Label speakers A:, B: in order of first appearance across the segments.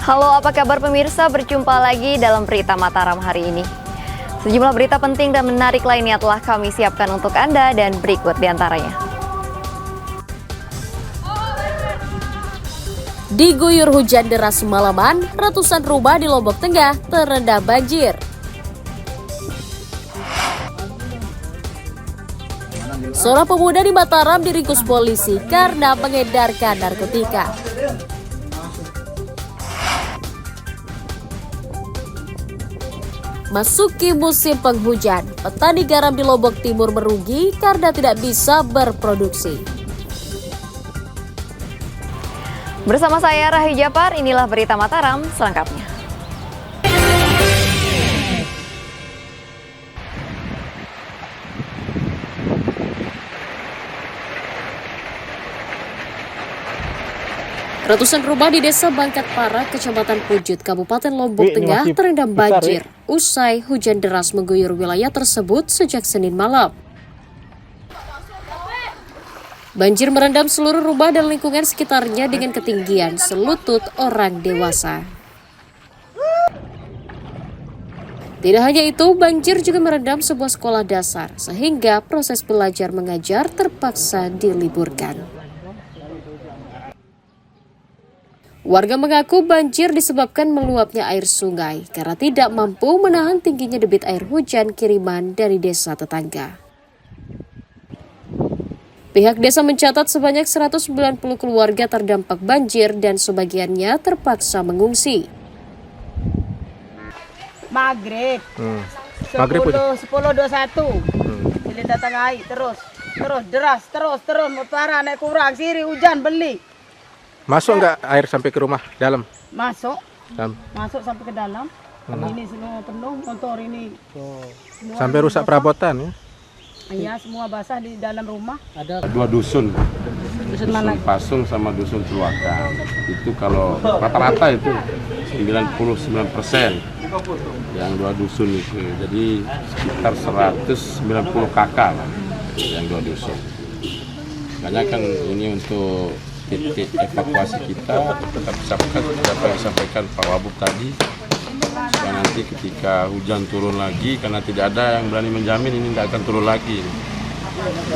A: Halo, apa kabar pemirsa? Berjumpa lagi dalam Berita Mataram hari ini. Sejumlah berita penting dan menarik lainnya telah kami siapkan untuk Anda dan berikut diantaranya.
B: Diguyur hujan deras semalaman, ratusan rumah di Lombok Tengah terendam banjir. Seorang pemuda di Mataram diringkus polisi karena mengedarkan narkotika. Masuki musim penghujan, petani garam di Lombok Timur merugi karena tidak bisa berproduksi.
A: Bersama saya Rahi Japar, inilah Berita Mataram selengkapnya.
B: Ratusan rumah di Desa Bangkat Parak, Kecamatan Pujut, Kabupaten Lombok Tengah terendam banjir usai hujan deras mengguyur wilayah tersebut sejak Senin malam. Banjir merendam seluruh rumah dan lingkungan sekitarnya dengan ketinggian selutut orang dewasa. Tidak hanya itu, banjir juga merendam sebuah sekolah dasar sehingga proses belajar mengajar terpaksa diliburkan. Warga mengaku banjir disebabkan meluapnya air sungai karena tidak mampu menahan tingginya debit air hujan kiriman dari desa tetangga. Pihak desa mencatat sebanyak 190 keluarga terdampak banjir dan sebagiannya terpaksa mengungsi.
C: Maghrib. 10:21. Jadi datang air terus deras terus parah naik kurang siri hujan beli.
D: Masuk nggak air sampai ke rumah dalam?
C: Masuk sampai ke dalam. Ini semua penuh motor ini.
D: Sampai rusak perabotan ya?
C: Iya, semua basah di dalam rumah.
E: Ada 2 dusun. Dusun Pasung sama dusun Celuakan. Itu kalau rata-rata itu 99% yang 2 dusun itu. Jadi sekitar 190 kakak lah yang 2 dusun. Makanya kan ini untuk titik evakuasi kita tetap disampaikan Pak Wabub tadi, supaya nanti ketika hujan turun lagi, karena tidak ada yang berani menjamin ini tidak akan turun lagi,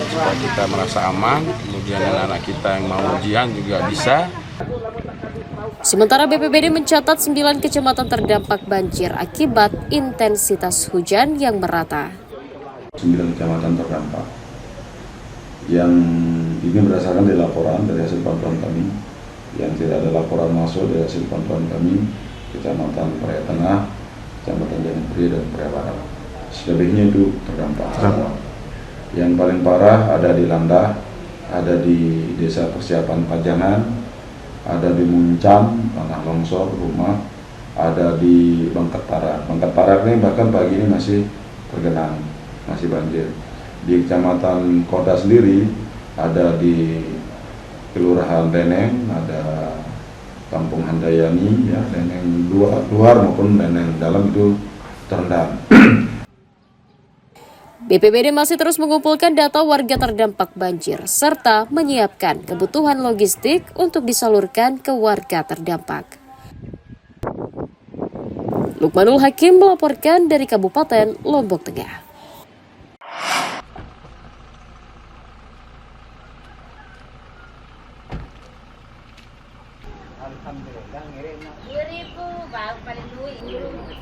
E: supaya kita merasa aman, kemudian anak-anak kita yang mau ujian juga bisa.
B: Sementara BPBD mencatat 9 kecamatan terdampak banjir akibat intensitas hujan yang merata.
F: 9 kecamatan terdampak. Yang ini berdasarkan dari laporan dari hasil pantauan kami, yang tidak ada laporan masuk dari hasil pantauan kami, Kecamatan Praia Tengah, Kecamatan Jangan dan Praia Barat. Selebihnya itu terdampak. Yang paling parah ada di Landah, ada di Desa Persiapan Pajangan, ada di Muncam, tanah longsor rumah, ada di Bangkat Parak. Bangkat Parak ini bahkan pagi ini masih tergenang, masih banjir. Di Kecamatan Koda sendiri ada di Kelurahan Deneng, ada Kampung Handayani, ya, Deneng luar maupun Deneng dalam itu terendam.
B: BPBD masih terus mengumpulkan data warga terdampak banjir serta menyiapkan kebutuhan logistik untuk disalurkan ke warga terdampak. Lukmanul Hakim melaporkan dari Kabupaten Lombok Tengah.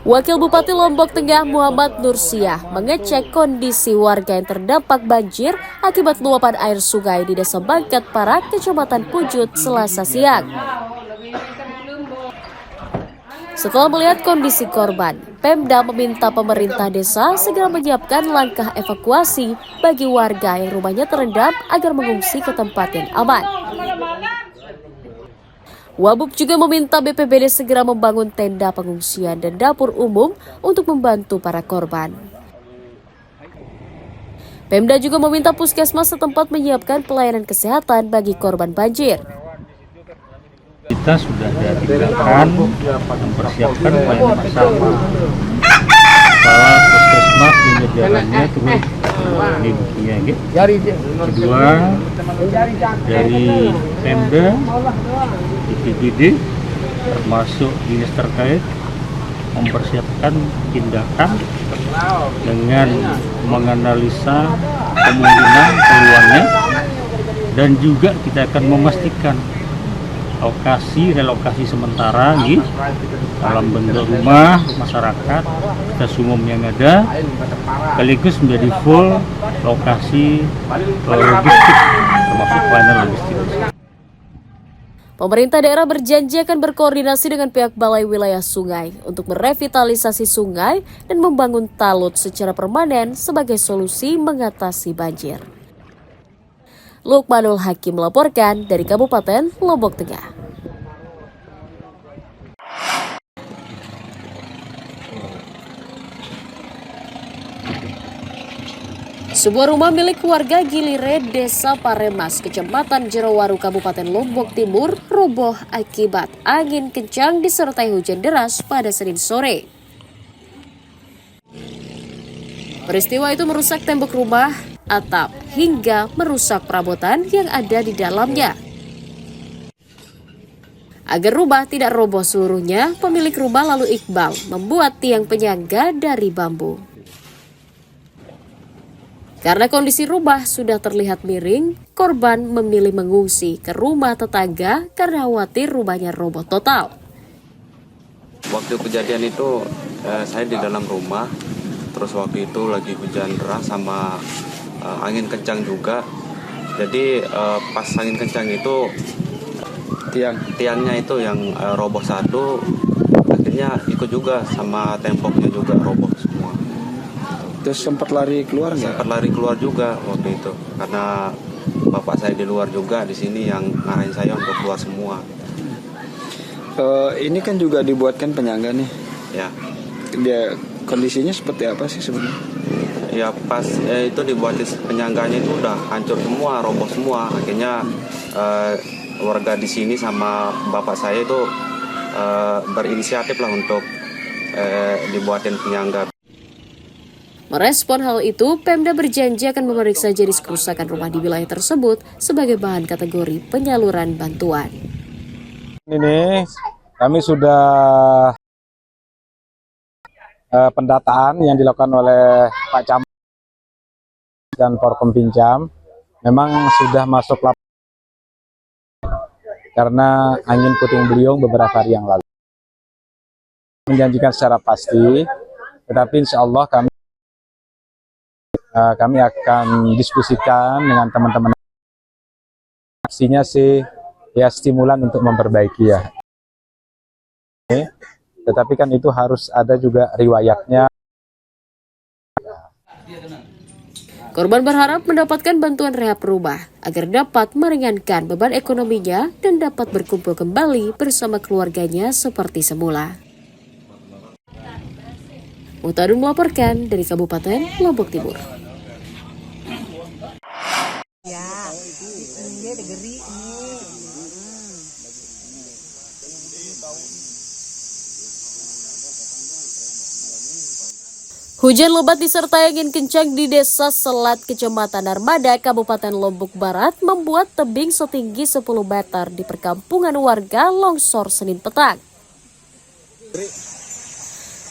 B: Wakil Bupati Lombok Tengah Muhammad Nursiah mengecek kondisi warga yang terdampak banjir akibat luapan air sungai di Desa Bangkat Parak, Kecamatan Pujut, Selasa siang. Setelah melihat kondisi korban, Pemda meminta pemerintah desa segera menyiapkan langkah evakuasi bagi warga yang rumahnya terendam agar mengungsi ke tempat yang aman. Wabub juga meminta BPBD segera membangun tenda pengungsian dan dapur umum untuk membantu para korban. Pemda juga meminta puskesmas setempat menyiapkan pelayanan kesehatan bagi korban banjir.
G: Kita sudah ada tindakan mempersiapkan pelayanan bersama. Kepala puskesmas menyediakannya terus lindungnya gitu. Kedua dari Pemda, BPBD termasuk dinas terkait mempersiapkan tindakan dengan menganalisa kemungkinan peluangnya, dan juga kita akan memastikan relokasi sementara dalam bentuk rumah masyarakat kita sumum yang ada, sekaligus menjadi full lokasi logistik termasuk pelayanan logistik.
B: Pemerintah daerah berjanji akan berkoordinasi dengan pihak Balai Wilayah Sungai untuk merevitalisasi sungai dan membangun talut secara permanen sebagai solusi mengatasi banjir. Lukmanul Hakim melaporkan dari Kabupaten Lombok Tengah. Sebuah rumah milik warga Gilire, Desa Paremas, Kecamatan Jerowaru, Kabupaten Lombok Timur, roboh akibat angin kencang disertai hujan deras pada Senin sore. Peristiwa itu merusak tembok rumah, atap, hingga merusak perabotan yang ada di dalamnya. Agar rumah tidak roboh seluruhnya, pemilik rumah lalu Iqbal membuat tiang penyangga dari bambu. Karena kondisi rumah sudah terlihat miring, korban memilih mengungsi ke rumah tetangga karena khawatir rumahnya roboh total.
H: Waktu kejadian itu saya di dalam rumah, terus waktu itu lagi hujan deras sama angin kencang juga. Jadi pas angin kencang itu tiangnya itu yang roboh satu, akhirnya ikut juga sama temboknya juga roboh semua.
I: Terus sempat lari keluar nggak?
H: Sempat lari keluar juga waktu itu, karena bapak saya di luar juga di sini yang ngarahin saya untuk keluar semua.
I: Ini kan juga dibuatkan penyangga nih.
H: Ya.
I: Dia kondisinya seperti apa sih sebenarnya?
H: Ya pas itu dibuatin penyangganya itu udah hancur semua, roboh semua. Akhirnya warga di sini sama bapak saya itu berinisiatif lah untuk dibuatin penyangga.
B: Merespon hal itu, Pemda berjanji akan memeriksa jenis kerusakan rumah di wilayah tersebut sebagai bahan kategori penyaluran bantuan.
J: Ini kami sudah pendataan yang dilakukan oleh Pak Camat dan Porkom Pinjam memang sudah masuk laporan karena angin puting beliung beberapa hari yang lalu. Menjanjikan secara pasti, tetapi insya Allah kami akan diskusikan dengan teman-teman. Aksinya sih ya stimulan untuk memperbaiki ya. Tetapi kan itu harus ada juga riwayatnya.
B: Korban berharap mendapatkan bantuan rehab rumah agar dapat meringankan beban ekonominya dan dapat berkumpul kembali bersama keluarganya seperti semula. Mutadun melaporkan dari Kabupaten Lombok Timur. Hujan lebat disertai angin kencang di Desa Selat, Kecamatan Armada, Kabupaten Lombok Barat membuat tebing setinggi 10 meter di perkampungan warga longsor Senin petang.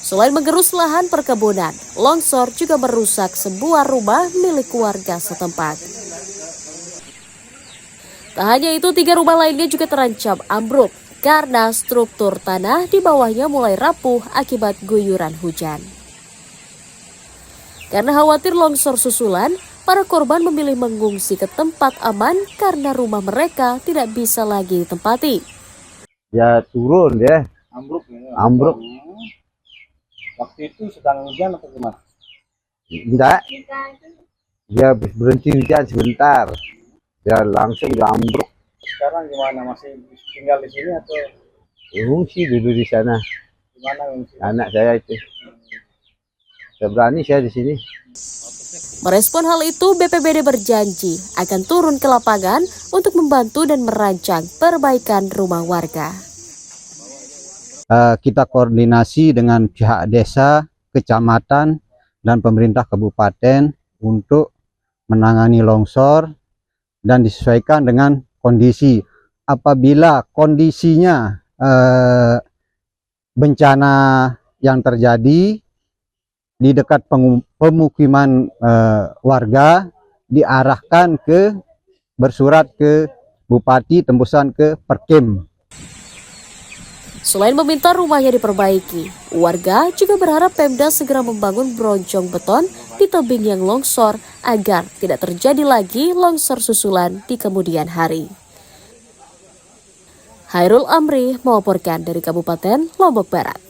B: Selain menggerus lahan perkebunan, longsor juga merusak sebuah rumah milik warga setempat. Tak hanya itu, 3 rumah lainnya juga terancam ambruk karena struktur tanah di bawahnya mulai rapuh akibat guyuran hujan. Karena khawatir longsor susulan, para korban memilih mengungsi ke tempat aman karena rumah mereka tidak bisa lagi ditempati.
J: Ya turun deh.
I: Ambruk.
J: Ambruk.
I: Waktu itu sedang hujan atau gimana?
J: Enggak. Ya berhenti hujan sebentar. Ya langsung udah ambruk.
I: Sekarang gimana? Masih tinggal di sini atau?
J: Ngungsi dulu di sana.
I: Gimana ngungsi?
J: Anak saya itu. Berani saya di sini.
B: Merespon hal itu, BPBD berjanji akan turun ke lapangan untuk membantu dan merancang perbaikan rumah warga.
J: Kita koordinasi dengan pihak desa, kecamatan, dan pemerintah kabupaten untuk menangani longsor dan disesuaikan dengan kondisi. Apabila kondisinya
K: bencana yang terjadi di dekat pemukiman warga diarahkan bersurat ke Bupati tembusan ke Perkim.
B: Selain meminta rumahnya diperbaiki, warga juga berharap Pemda segera membangun bronjong beton di tebing yang longsor agar tidak terjadi lagi longsor susulan di kemudian hari. Hairul Amri melaporkan dari Kabupaten Lombok Barat.